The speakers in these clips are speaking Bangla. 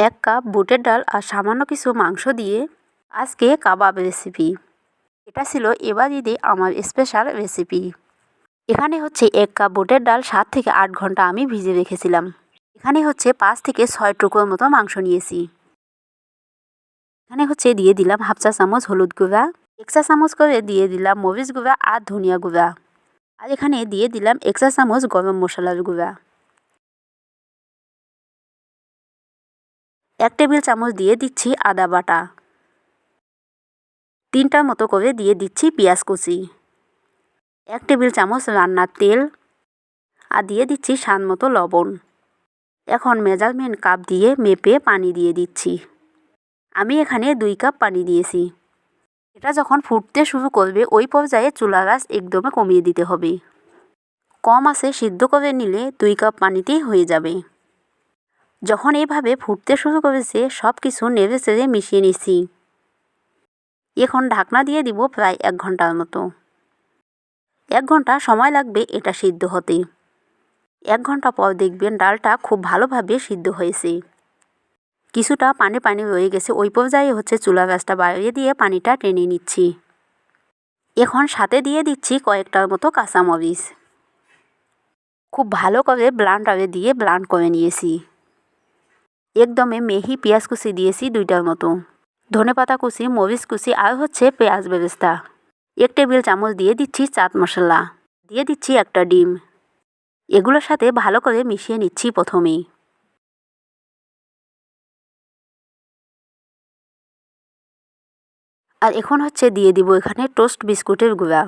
1 কাপ বুটের ডাল আর সামান্য কিছু মাংস দিয়ে আজকে কাবাব রেসিপি। এটা ছিল এবার ঈদে আমার স্পেশাল রেসিপি। এখানে হচ্ছে 1 কাপ বুটের ডাল 7 থেকে 8 ঘন্টা আমি ভিজে রেখেছিলাম। এখানে হচ্ছে 5 থেকে 6 টুকরোর মতো মাংস নিয়েছি। এখানে হচ্ছে দিয়ে দিলাম হাফ চা চামচ হলুদ গুঁড়া, 1 চা চামচ করে দিয়ে দিলাম মরিচ গুঁড়া আর ধনিয়া গুঁড়া, আর এখানে দিয়ে দিলাম 1 চা চামচ গরম মশলার গুঁড়া। 1 টেবিল চামচ দিয়ে দিচ্ছি আদা বাটা, 3টার মতো করে দিয়ে দিচ্ছি পেঁয়াজ কুচি, 1 টেবিল চামচ রান্নার তেল আর দিয়ে দিচ্ছি স্বাদ মতো লবণ। এখন মেজারমেন্ট কাপ দিয়ে মেপে পানি দিয়ে দিচ্ছি। আমি এখানে 2 কাপ পানি দিয়েছি। এটা যখন ফুটতে শুরু করবে ওই পর্যায়ে চুলার আঁচ একদমই কমিয়ে দিতে হবে। কম আঁচে সিদ্ধ করে নিলে 2 কাপ পানিতেই হয়ে যাবে। যখন এইভাবে ফুটতে শুরু করেছে সব কিছু নেড়ে চেড়ে মিশিয়ে নিচ্ছি। এখন ঢাকনা দিয়ে দিব প্রায় 1 ঘন্টার মতো। 1 ঘন্টা সময় লাগবে এটা সিদ্ধ হতে। 1 ঘন্টা পর দেখবেন ডালটা খুব ভালোভাবে সিদ্ধ হয়েছে। কিছুটা পানি পানি রয়ে গেছে, ওই পর্যায়ে হচ্ছে চুলার আঁচটা বাড়িয়ে দিয়ে পানিটা টেনে নিচ্ছি। এখন সাথে দিয়ে দিচ্ছি কয়েকটার মতো কাঁচামরিচ। খুব ভালো করে ব্লান্ডারে দিয়ে ব্লান্ড করে নিয়েছি। একদমে মিহি পেঁয়াজ কুচি দিয়েছি 2টার মতো, ধনেপাতা কুচি, মরিচ কুচি আর হচ্ছে পেঁয়াজ বেরেস্তা। 1 টেবিল চামচ দিয়ে দিচ্ছি চাট মশলা, দিয়ে দিচ্ছি একটা ডিম। এগুলোর সাথে ভালো করে মিশিয়ে নিচ্ছি প্রথমেই। আর এখন হচ্ছে দিয়ে দিব এখানে টোস্ট বিস্কুটের গুঁড়া।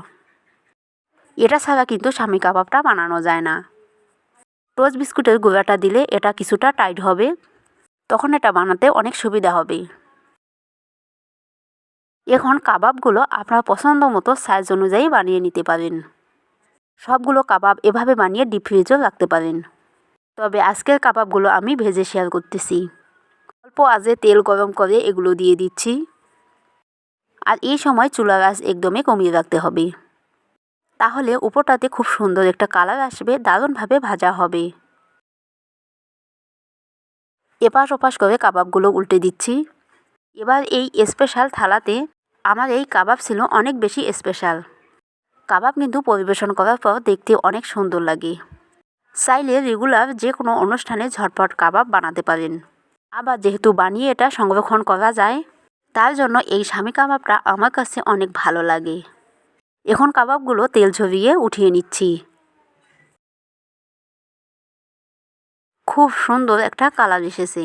এটা ছাড়া কিন্তু স্বামী কাবাবটা বানানো যায় না। টোস্ট বিস্কুটের গুঁড়াটা দিলে এটা কিছুটা টাইট হবে, তখন এটা বানাতে অনেক সুবিধা হবে। এখন কাবাবগুলো আপনার পছন্দ মতো সাইজ অনুযায়ী বানিয়ে নিতে পারেন। সবগুলো কাবাব এভাবে বানিয়ে ডিপ ফ্রিজেও রাখতে পারেন। তবে আজকের কাবাবগুলো আমি ভেজে শেয়ার করতেছি। অল্প আঁচে তেল গরম করে এগুলো দিয়ে দিচ্ছি। আর এই সময় চুলার আঁচ একদমই কমিয়ে রাখতে হবে, তাহলে উপরটাতে খুব সুন্দর একটা কালার আসবে, দারুণভাবে ভাজা হবে। এপাশ ওপাশ করে কাবাবগুলো উল্টে দিচ্ছি। এবার এই স্পেশাল থালাতে আমার এই কাবাব ছিল অনেক বেশি স্পেশাল। কাবাব কিন্তু পরিবেশন করার পর দেখতে অনেক সুন্দর লাগে। চাইলে রেগুলার যে কোনো অনুষ্ঠানে ঝটপট কাবাব বানাতে পারেন। আবার যেহেতু বানিয়ে এটা সংরক্ষণ করা যায়, তার জন্য এই স্বামী কাবাবটা আমার কাছে অনেক ভালো লাগে। এখন কাবাবগুলো তেল ঝরিয়ে উঠিয়ে নিচ্ছি। খুব সুন্দর একটা কালার এসেছে।